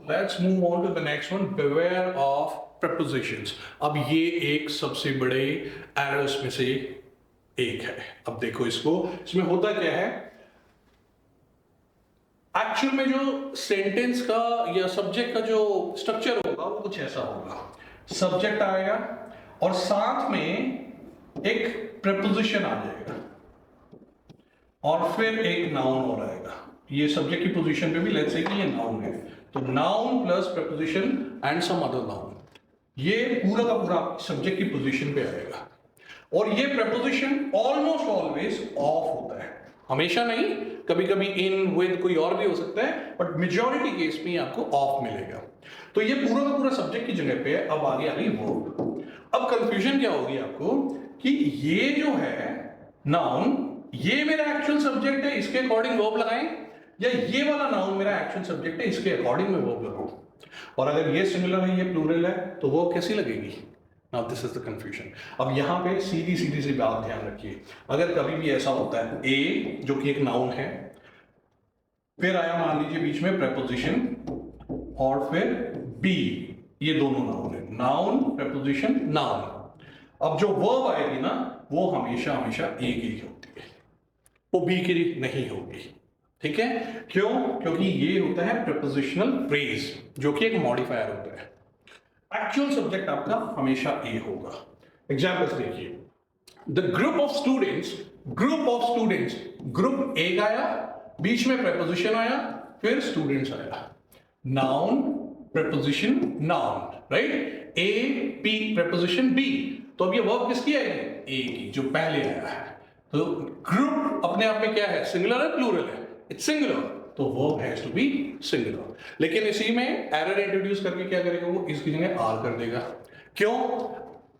Let's move on to the next one, beware of prepositions. अब ये एक सबसे बड़े एरर्स में से एक है। अब देखो इसको, इसमें होता क्या है, एक्चुअल में जो सेंटेंस का या सब्जेक्ट का जो स्ट्रक्चर होगा वो कुछ ऐसा होगा। सब्जेक्ट आएगा और साथ में एक प्रपोजिशन आ जाएगा और फिर एक नाउन और आएगा। ये सब्जेक्ट की पोजीशन पे भी लेट्स से कि ये नाउन है, तो noun plus preposition and some other noun, ये पूरा का पूरा सब्जेक्ट की पोजीशन पे आएगा। और ये प्रपोजिशन ऑलमोस्ट ऑलवेज ऑफ होता है, हमेशा नहीं, कभी कभी इन विद कोई और भी हो सकता है, बट मेजॉरिटी केस में आपको ऑफ मिलेगा। तो ये पूरा का पूरा सब्जेक्ट की जगह पे है। अब आगे आ गई वर्ब। अब कंफ्यूजन क्या होगी आपको कि ये जो है नाउन, ये मेरा एक्चुअल सब्जेक्ट है, इसके अकॉर्डिंग वर्ब लगाएं, या ये वाला नाउन मेरा एक्चुअल सब्जेक्ट है, इसके अकॉर्डिंग मैं वर्ब लगाऊं। और अगर ये सिंगुलर है, ये प्लूरल है, तो वर्ब कैसी लगेगी? Now this is the confusion. अब यहां पे सीधी सीधी सी बात ध्यान रखिए, अगर कभी भी ऐसा होता है ए जो कि एक नाउन है, फिर आया मान लीजिए बीच में प्रपोजिशन, और फिर बी, ये दोनों नाउन है, नाउन प्रपोजिशन नाउन। अब जो वर्ब आएगी ना, वो हमेशा हमेशा ए की होती है, वो बी की नहीं होगी। ठीक है, क्यों? क्योंकि ये होता है प्रपोजिशनल फ्रेज, जो कि एक मॉडिफायर होता है। एक्चुअल सब्जेक्ट आपका हमेशा ए होगा। एग्जाम्पल्स देखिए, the group of students, group एक आया, बीच में प्रपोजिशन आया, फिर स्टूडेंट्स आया, noun preposition noun, right? A P preposition B, तो अब ये वर्ब किसकी आएगी? ए की, जो पहले आया है। तो ग्रुप अपने आप में क्या है? सिंगुलर है, प्लूरल है? इट्स सिंगुलर, तो verb has to be singular. लेकिन इसी में एरर इंट्रोड्यूस करके क्या करेगा वो? इसकी जगह आर कर देगा। क्यों?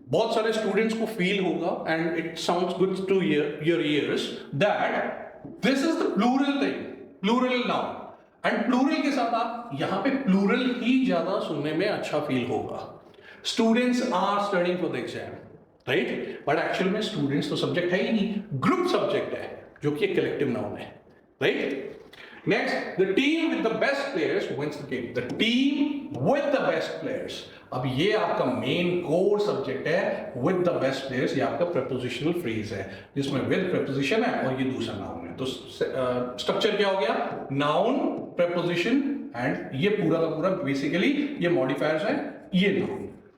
बहुत सारे स्टूडेंट्स को फील होगा and it sounds good to your ears that this is the plural thing, plural noun, and plural के साथ आप यहां पे प्लूरल ही ज्यादा सुनने में अच्छा फील होगा। Students are studying for the exam, right? But actual में स्टूडेंट्स तो सब्जेक्ट है ही नहीं, ग्रुप सब्जेक्ट है, जो कि एक कलेक्टिव नाउन है, right? Next, the team with the best players wins the game. The team with the best players. अब ये आपका मेन कोर सब्जेक्ट है, with the best players, ये आपका prepositional phrase है, जिसमें with preposition है और ये दूसरा नाउन है। तो स्ट्रक्चर क्या हो गया? नाउन, preposition एंड ये पूरा का पूरा बेसिकली ये मॉडिफायर्स है, ये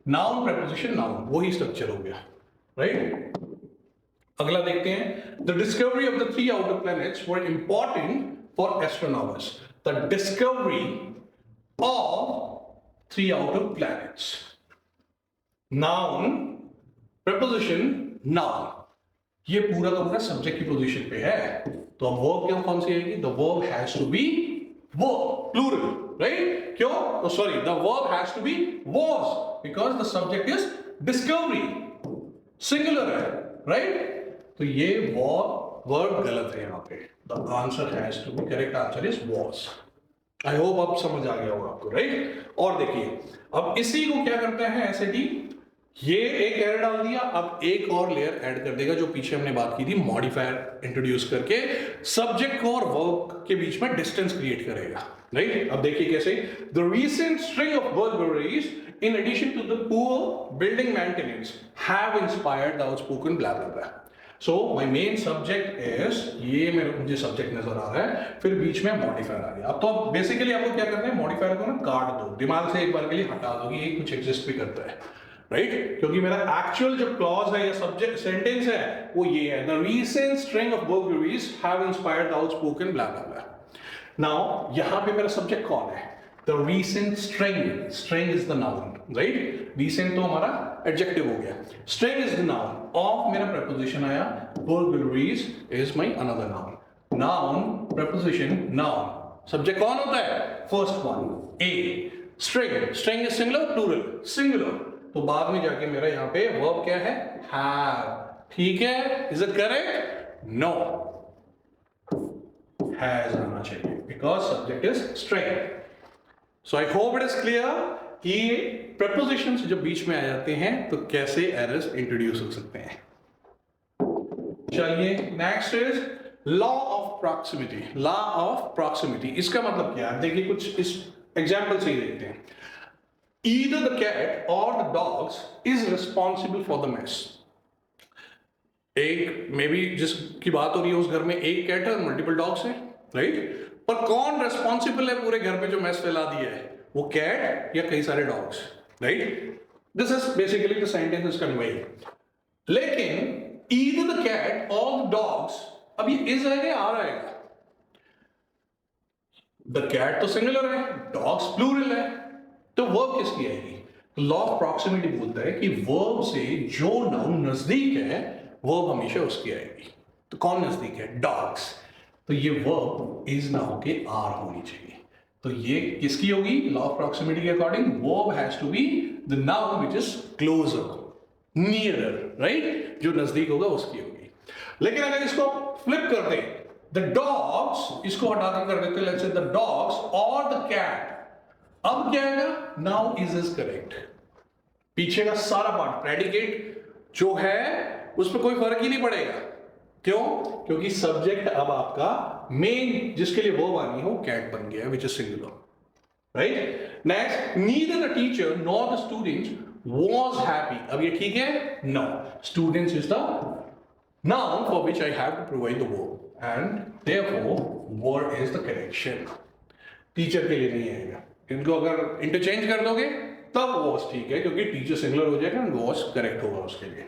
नाउन preposition नाउन, वही स्ट्रक्चर हो गया, राइट? अगला देखते हैं, the discovery of the 3 outer planets were important for astronomers. The discovery of 3 outer planets. Noun, preposition, noun. ये पूरा का पूरा सब्जेक्ट की पोजीशन पे है, तो अब वर्ब क्या कौन सी आएगी? The verb has to be verb, plural, right? क्यों? तो sorry, the verb has to be was, because the subject is discovery, singular है, right? तो ये वर्ब गलत है यहाँ पे। The answer has to be, correct answer is was. I hope अब समझ आ गया होगा आपको, राइट? और देखिए, अब इसी को क्या करते हैं एसएटी, ये एक एरर डाल दिया, अब एक और लेयर ऐड कर देगा, जो पीछे हमने बात की थी, मॉडिफायर इंट्रोड्यूस करके सब्जेक्ट को और वर्ब के बीच में डिस्टेंस क्रिएट करेगा, राइट? अब देखिए कैसे, the recent string of burglaries in addition to the poor building maintenance have inspired the outspoken blah blah blah. So my main subject is, ये मुझे सब्जेक्ट नजर आ रहा है, फिर बीच में मॉडिफायर आ गया। अब तो बेसिकली आपको क्या करना है, मॉडिफायर को ना काट दो, दिमाग से एक बार के लिए हटा दो कि ये कुछ एग्जिस्ट भी करता है, राइट? क्योंकि मेरा एक्चुअल जो क्लॉज है या सब्जेक्ट सेंटेंस है वो ये है, the recent string of burglaries have inspired the outspoken blah blah blah. Now यहां पे मेरा सब्जेक्ट कौन है? The recent string is the noun, right? Recent तो हमारा adjective हो गया, string is the noun, of मेरा preposition आया, burglaries is my another noun, noun preposition noun, subject कौन होता है? First one, A, string is singular, plural, singular, तो बाद में जाके मेरा यहाँ पे verb क्या है? Have, ठीक है? Is it correct? No, has आना चाहिए, because subject is string. So I hope it is clear कि prepositions जब बीच में आ जाते हैं तो कैसे errors introduce हो सकते हैं। चलिए, next is law of proximity. Law of proximity, इसका मतलब क्या है? देखिए कुछ इस एग्जाम्पल से ही देखते हैं। Either the cat or the dogs is responsible for the mess. एक मे बी जिसकी बात हो रही है उस घर में एक कैट है और मल्टीपल डॉग्स हैं, राइट? पर कौन रेस्पॉन्सिबल है पूरे घर पे जो मैस फैला दिया है? वो कैट या कई सारे dogs, right? This is basically the sentence is conveying. लेकिन either the cat or the dogs, अब ये इज आएगा या आर आएगा? द कैट तो सिंगुलर है, डॉग्स प्लूरल है, तो वर्ब किसकी आएगी? लॉ ऑफ प्रॉक्सिमिटी बोलता है कि वर्ब से जो नाउन नजदीक है वर्ब हमेशा उसकी आएगी। तो कौन नजदीक है? डॉग्स। तो ये वर्ब इज ना होके आर होनी चाहिए। तो ये किसकी होगी? लॉ ऑफ प्रॉक्सिमिटी के according verb has to be the noun which is closer, nearer, right? जो नजदीक होगा उसकी होगी। लेकिन अगर इसको फ्लिप कर दें, द डॉग्स, इसको हटाकर कर देते, लेट्स से द डॉग्स और द कैट, अब क्या आएगा? Now is correct. पीछे का सारा पार्ट प्रेडिकेट जो है उस पर कोई फर्क ही नहीं पड़ेगा। क्यों? क्योंकि सब्जेक्ट अब आपका मेन जिसके लिए वर्ब आनी हो कैट बन गया, which is singular, right? Next, neither the teacher nor the students was happy. अब ये ठीक है? No, students is the noun for which I have to provide the verb and therefore verb is the correction. Teacher के लिए नहीं आएगा। इनको अगर इंटरचेंज कर दोगे तब वॉज ठीक है, क्योंकि टीचर सिंगुलर हो जाएगा एंड वॉज करेक्ट होगा उसके लिए।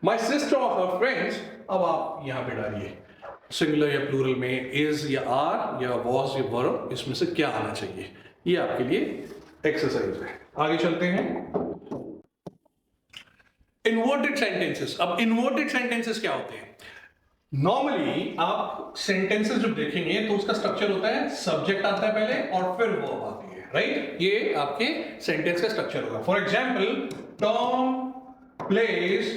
माई सिस्टर और हर फ्रेंड्स, अब आप यहां पे डालिए सिंगुलर या प्लूरल में इज या आर या वॉज या वर्ब, इसमें से क्या आना चाहिए। ये आपके लिए एक्सरसाइज है। आगे चलते हैं। Inverted sentences. अब इन्वर्टेड सेंटेंसेस क्या होते हैं? नॉर्मली आप सेंटेंसेस जब देखेंगे तो उसका स्ट्रक्चर होता है सब्जेक्ट आता है पहले और फिर वर्ब आती है, राइट? ये आपके सेंटेंस का स्ट्रक्चर होगा। For example, Tom plays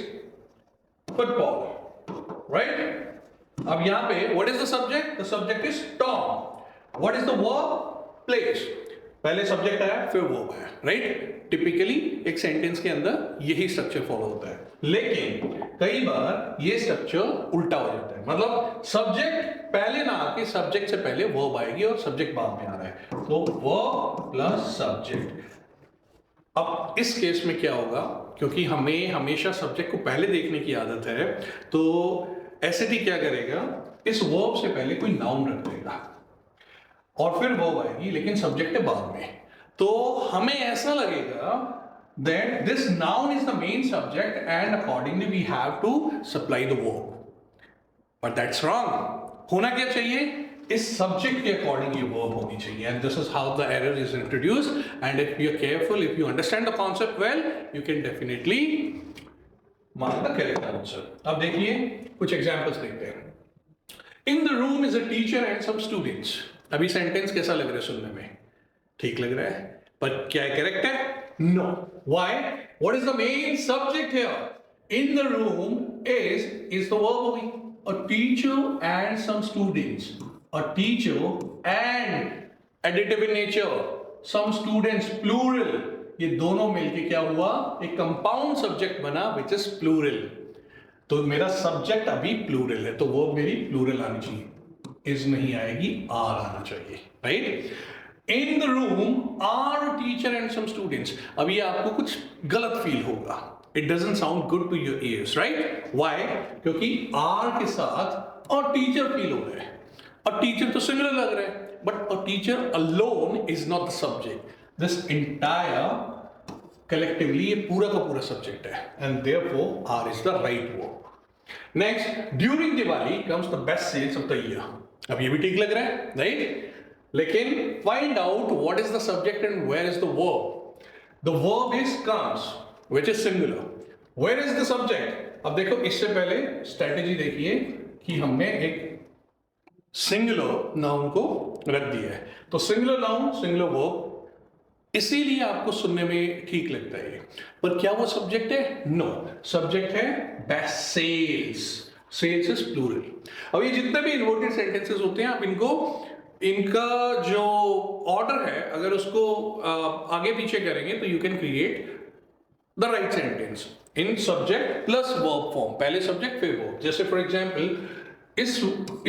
football, right? अब यहां पे what is the subject? The subject is Tom. What is the verb? Plays. पहले सब्जेक्ट आया फिर वर्ब आया, राइट? टिपिकली एक सेंटेंस के अंदर यही स्ट्रक्चर फॉलो होता है। लेकिन कई बार ये स्ट्रक्चर उल्टा हो जाता है, मतलब सब्जेक्ट पहले ना आके सब्जेक्ट से पहले वर्ब आएगी और सब्जेक्ट बाद में आ रहा है, तो वर्ब प्लस सब्जेक्ट। अब इस केस में क्या होगा? क्योंकि हमें हमेशा सब्जेक्ट को पहले देखने की आदत है, तो एसएटी क्या करेगा? इस वर्ब से पहले कोई नाउन रख देगा और फिर वर्ब आएगी, लेकिन सब्जेक्ट है बाद में। तो हमें ऐसा लगेगा that this noun is the main subject and accordingly we have to supply the verb, but that's wrong. होना क्या चाहिए? इस सब्जेक्ट के अकॉर्डिंग ये वर्ब होनी चाहिए, and this is how the error is introduced. And if you are careful, if you understand the concept well, you can definitely mark the correct answer. अब देखिए कुछ एग्जांपल्स देखते हैं। In the room is a teacher and some students. अभी sentence कैसा लग रहा है सुनने में? ठीक लग रहा है, पर क्या करेक्ट है? No. Why? What is the main subject here? In the room is the verb होगी। A teacher and some students. A teacher and adjective in nature. Some students plural. ये दोनों मिलके क्या हुआ? एक कंपाउंड सब्जेक्ट बना which is plural. तो मेरा सब्जेक्ट अभी प्लूरल है, तो वर्ब मेरी प्लूरल आनी चाहिए, इज नहीं आएगी, आर आना चाहिए, right? In the room are teacher and some students. अभी आपको कुछ गलत फील होगा, it doesn't sound good to your ears, right? Why? क्योंकि आर के साथ और टीचर फील हो रहा है, और टीचर तो सिंगुलर लग रहा है, but a teacher alone is not the subject. This entire collectively ये पूरा का पूरा सब्जेक्ट है, and therefore are is the right verb. Next, during Diwali comes the best sales of the year. अब ये भी ठीक लग रहा है, राइट? लेकिन find out what is the subject and where is the verb. The verb is comes which is singular, where is the subject. अब देखो, इससे पहले स्ट्रेटेजी देखिए कि हमने एक सिंगुलर नाउन को रख दिया है, तो सिंगुलर नाउन सिंगुलर वर्ब, इसीलिए आपको सुनने में ठीक लगता है। पर क्या वो सब्जेक्ट है? नो, सब्जेक्ट है best sales. Sales is plural. अब ये जितने भी इन्वर्टेड सेंटेंसेस होते हैं, आप इनका जो ऑर्डर है अगर उसको आगे पीछे करेंगे तो you can create the right sentence in subject plus verb form. पहले सब्जेक्ट फिर वर्ब। जैसे फॉर एग्जांपल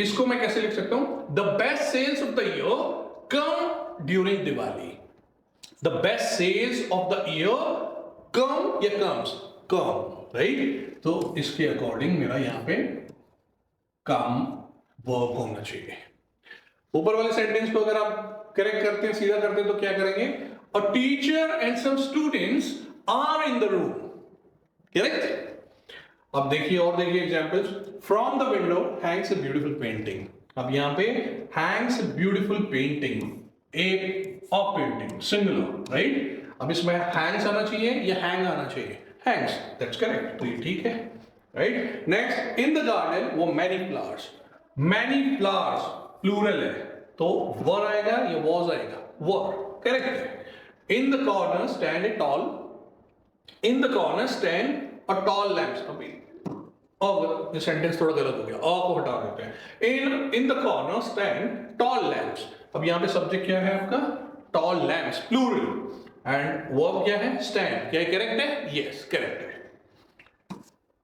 इसको मैं कैसे लिख सकता हूं? The best sales of the year come during Diwali. The best sales of the year come या कम्स, कम, राइट। तो इसके अकॉर्डिंग मेरा यहाँ पे कम वर्ब होना चाहिए। ऊपर वाले सेंटेंस को अगर आप करेक्ट करते हैं, सीधा करते हैं, तो क्या करेंगे? A teacher and some students are in the room, correct. अब देखिए और देखिए examples. From the window hangs a beautiful painting. अब यहां पे hangs beautiful painting, a of painting, singular, right. अब इसमें हैंग्स आना चाहिए या हैंग आना चाहिए? हैंग्स, दैट्स करेक्ट, तो ये ठीक है, right. Next, in the garden वो many flowers, many flowers plural है, तो वर आएगा या वॉज आएगा? वर, करेक्ट है। इन the corner stand a tall, in the corner stand a tall lamps. अभी और ये सेंटेंस थोड़ा गलत हो गया, अ को हटा देते हैं। In the corner stand tall lamps. अब यहां पे सब्जेक्ट क्या है आपका? Tall lamps, plural, and verb क्या है? स्टैंड। क्या करेक्ट है? यस, करेक्ट है।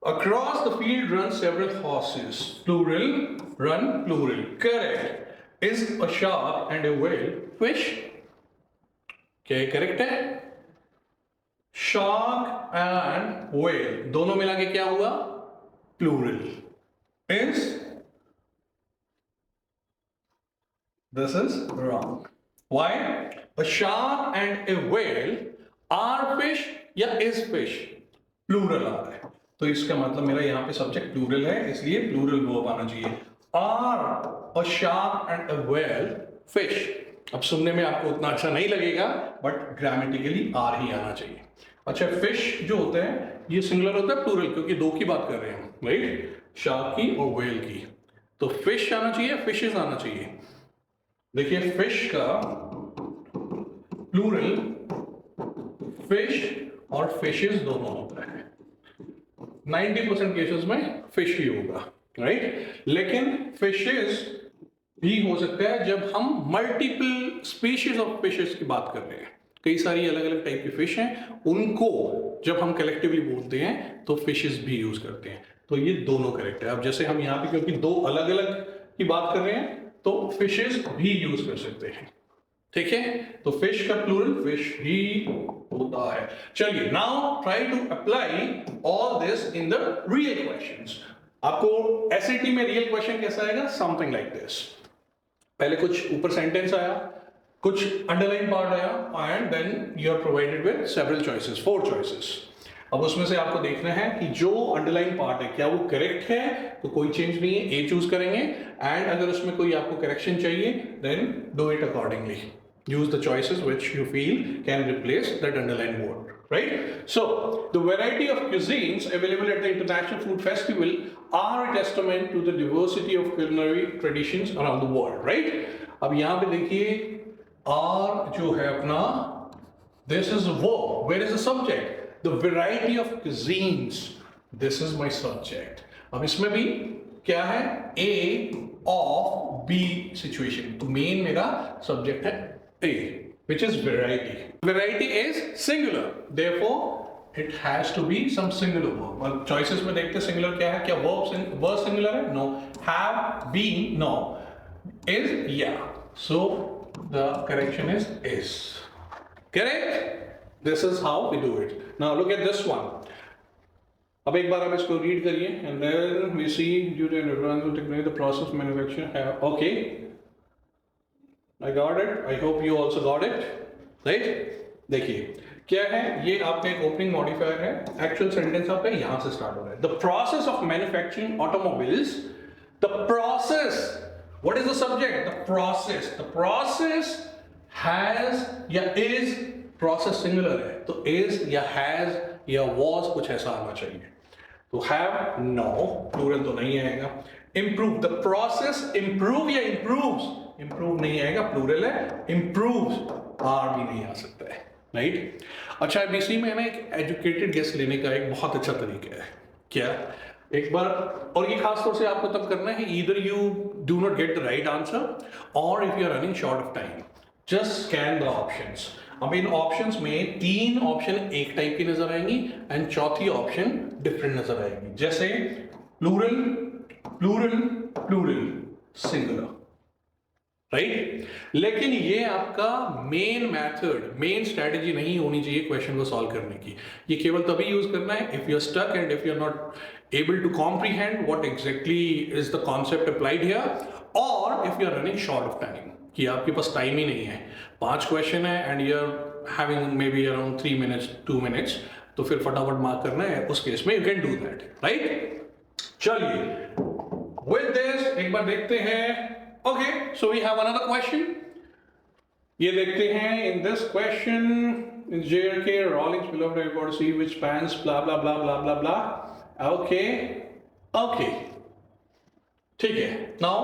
Across the field run several horses, plural, run, plural, correct. Is a shark and a whale fish? क्या करेक्ट है? Shark and whale दोनों मिला के क्या हुआ? Plural. Is, this is wrong. Why? A shark and a whale are fish या is fish? Plural आ रहा है, तो इसका मतलब मेरा यहाँ पे सब्जेक्ट प्लूरल है, इसलिए प्लूरल वर्ब आना चाहिए। Are a shark and a whale fish. अब सुनने में आपको उतना अच्छा नहीं लगेगा, बट ग्रामेटिकली आर ही आना चाहिए। अच्छा, फिश जो होते हैं ये सिंगुलर होता है, प्लूरल, क्योंकि दो की बात कर रहे हैं, राइट, शार्क की और व्हेल की। तो फिश आना चाहिए, फिशेस आना चाहिए। देखिए फिश का प्लूरल फिश और फिशेस दोनों होता है। 90% केसेस में फिश ही होगा, राइट। लेकिन फिशेस भी हो सकता है जब हम मल्टीपल स्पीशीज ऑफ फिशेस की बात कर रहे हैं। कई सारी अलग अलग टाइप की फिश हैं, उनको जब हम कलेक्टिवली बोलते हैं तो फिशेस भी यूज करते हैं। तो ये दोनों करेक्ट है। अब जैसे हम यहाँ पे क्योंकि दो अलग अलग की बात कर रहे हैं तो फिशेस भी यूज कर सकते हैं, ठीक है। तो फिश का प्लूरल फिश ही होता है। चलिए, now try to apply all this in the real questions. आपको एसएटी में रियल क्वेश्चन कैसा आएगा? Something like this. पहले कुछ ऊपर सेंटेंस आया, कुछ अंडरलाइन पार्ट आया, and then you are provided with several choices, 4 choices. अब उसमें से आपको देखना है कि जो अंडरलाइन पार्ट है क्या वो करेक्ट है, तो कोई चेंज नहीं है, ए चूज करेंगे। एंड अगर उसमें कोई आपको करेक्शन चाहिए then do it accordingly. Use the choices which you feel can replace that underlined word, right? So, the variety of cuisines available at the International Food Festival are a testament to the diversity of culinary traditions around the world, right? अब यहाँ पे देखिए are जो है अपना, this is a verb. Where is the subject? The variety of cuisines. This is my subject. अब इसमें भी क्या है? A of B situation. तो मेन मेरा सब्जेक्ट है A, which is variety. Variety is singular, therefore it has to be some singular verb. और choices में देखते हैं singular क्या है? क्या verb singular है? No. Have, been, no. Is, yeah. So the correction is. Correct? This is how we do it. Now look at this one. अब एक बार आप इसको रीड करिए, and then we see due to environmental technology the process of manufacturing have, okay. I got it. I hope you also got it, right? देखिए क्या है, ये आपका एक ओपनिंग मॉडिफायर है। एक्चुअल सेंटेंस आपका यहाँ से स्टार्ट हो रहा है। The process of manufacturing automobiles. The process. What is the subject? The process. The process has या is, process singular है तो is या has या was कुछ ऐसा आना चाहिए। तो have, no, plural तो नहीं आएगा। Improve. The process improve या improves, improve नहीं आएगा, प्लूरल है। improves, R भी नहीं आ सकता है, राइट। अच्छा, इसी में ना एक एजुकेटेड गेस लेने का एक बहुत अच्छा तरीका है। क्या? एक बार, और ये खास तौर से आपको तब करना है, either you do not get the right answer or if you are running short of time, just scan the options. अब इन ऑप्शंस में 3 ऑप्शन एक टाइप की नजर आएंगी एंड चौथी ऑप्शन डिफरेंट नजर आएगी। जैसे plural, plural, plural, singular, right? लेकिन ये आपका मेन मेथड, मेन स्ट्रेटेजी नहीं होनी चाहिए क्वेश्चन को सॉल्व करने की। ये केवल तभी यूज करना है if you are stuck and if you are not able to comprehend what exactly is the concept applied here, और if you are running short of time, कि आपके पास टाइम ही नहीं है, 5 क्वेश्चन है and you are having maybe around 3 minutes 2 minutes, तो फिर फटाफट mark करना है, उस केस में you can do that, right? चलिए, विद दिस एक बार देखते हैं। Okay, so we have another question. ये देखते हैं, in this question in JRK Rawlings below the report C which spans blah blah blah blah blah blah. Okay, ठीक है। Now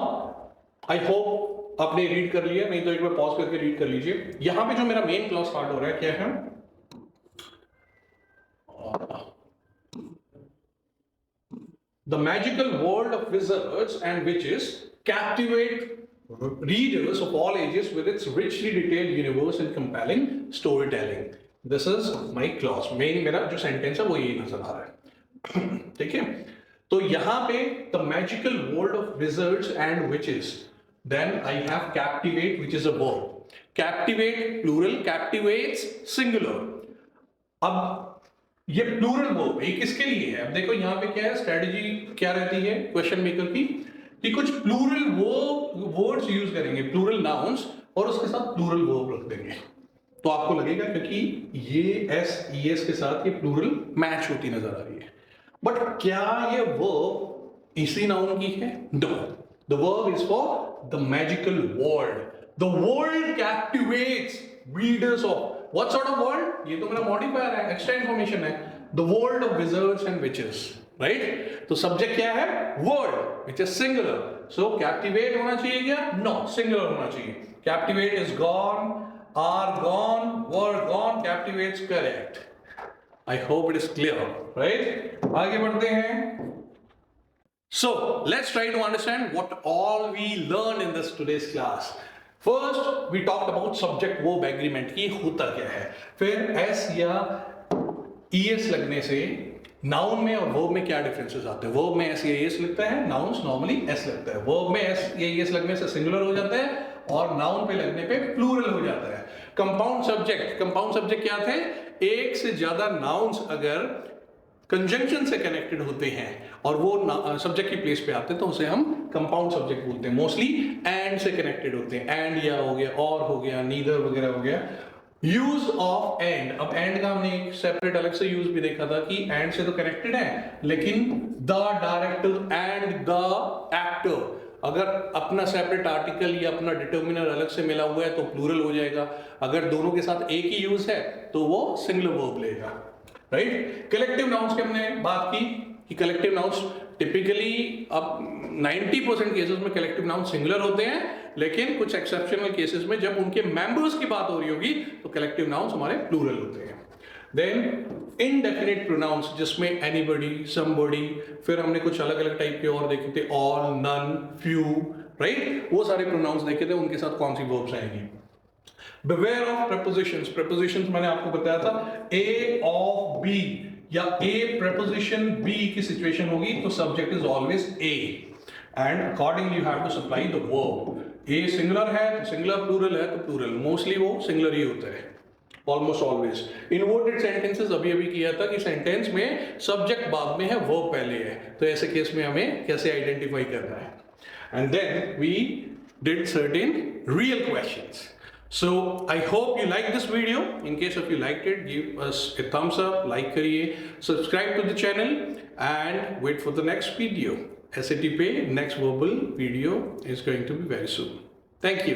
I hope आपने रीड कर लिया, नहीं तो एक बार पॉज करके रीड कर लीजिए। यहां पे जो मेरा मेन क्लॉज स्टार्ट हो रहा है क्या है? The magical world of wizards and witches captivate readers of all ages with its richly detailed universe and compelling storytelling. This is my clause. मेरा जो सेंटेंस है वो यही नजर आ रहा है, ठीक है? तो यहां पे the magical world of wizards and witches, then I have captivate, which is a verb. Captivate plural, captivates singular. अब ये प्लूरल वर्ब ये किसके लिए है? अब देखो यहाँ पे क्या है, स्ट्रेटजी क्या रहती है क्वेश्चन मेकर की, कि कुछ प्लूरल वर्ड्स यूज करेंगे, प्लूरल नाउन्स, और उसके साथ प्लूरल वर्ब रख देंगे, तो आपको लगेगा क्योंकि ये एस ई एस के साथ ये प्लूरल मैच होती नजर आ रही है। बट क्या ये वर्ब इसी नाउन की है? No, the verb is for the magical world. The world captivates readers of what sort of world? ये तो मेरा मॉडिफायर है, एक्स्ट्रा इंफॉर्मेशन है। The world of wizards and witches, right? तो सब्जेक्ट क्या है? World, which is singular, so captivate होना चाहिए क्या? नो, सिंगुलर होना चाहिए। Captivate is gone, are gone, were gone, captivates correct. I hope it is clear, right? आगे बढ़ते हैं। So let's try to understand what all we learned in this today's class. First, we talked about subject verb agreement की होता क्या है, फिर s या es लगने से नाउन में और वर्ब में क्या डिफरेंसेस आते हैं। वर्ब में एस या एस लगता है, नाउन्स नॉर्मली एस लगता है। वर्ब में एस या एस लगने से सिंगुलर हो जाता है और नाउन पे लगने पे प्लूरल हो जाता है। कंपाउंड सब्जेक्ट क्या थे? एक से ज्यादा नाउन्स अगर कंजंक्शन से कनेक्टेड होते हैं और वो सब्जेक्ट की प्लेस पे आते हैं तो उसे हम कंपाउंड सब्जेक्ट बोलते हैं। मोस्टली एंड से कनेक्टेड होते हैं, एंड या हो गया, और हो गया, नीदर वगैरह हो गया। यूज ऑफ एंड, अब एंड का हमने एक सेपरेट अलग से यूज भी देखा था कि एंड से तो कनेक्टेड है, लेकिन the director and the actor, अगर अपना सेपरेट आर्टिकल या अपना डिटर्मिनर अलग से मिला हुआ है तो प्लूरल हो जाएगा। अगर दोनों के साथ एक ही यूज है तो वो सिंगुलर वर्ब लेगा, राइट? कलेक्टिव नाउन्स की हमने बात की कि कलेक्टिव नाउन्स टिपिकली अब 90% केसेस में कलेक्टिव नाउन सिंगुलर होते हैं, लेकिन कुछ एक्सेप्शनल केसेस में जब उनके मेंबर्स की बात हो रही होगी तो कलेक्टिव नाउन्स हमारे प्लूरल होते हैं। देन इनडेफिनिट प्रोनाउंस, जिसमें एनीबॉडी, समबॉडी, फिर हमने कुछ अलग अलग टाइप के और देखे थे, ऑल, नन, फ्यू, राइट? वो सारे प्रोनाउंस देखे थे, उनके साथ कौन सी वर्ब्स आएंगी। Beware of prepositions. Prepositions मैंने आपको बताया था, A of B या A preposition B की सिचुएशन होगी तो subject is always A and accordingly you have to supply the verb. A singular है तो singular, plural है तो plural. Mostly वो singular ही होता है, almost always. Inverted sentences अभी किया था कि sentence में subject बाद में है, verb पहले है, तो ऐसे केस में हमें कैसे identify करना है। And then we did certain real questions. So I hope you liked this video. In case if you liked it, give us a thumbs up, like करिए, subscribe to the channel and wait for the next video. SAT पे next verbal video is going to be very soon. Thank you.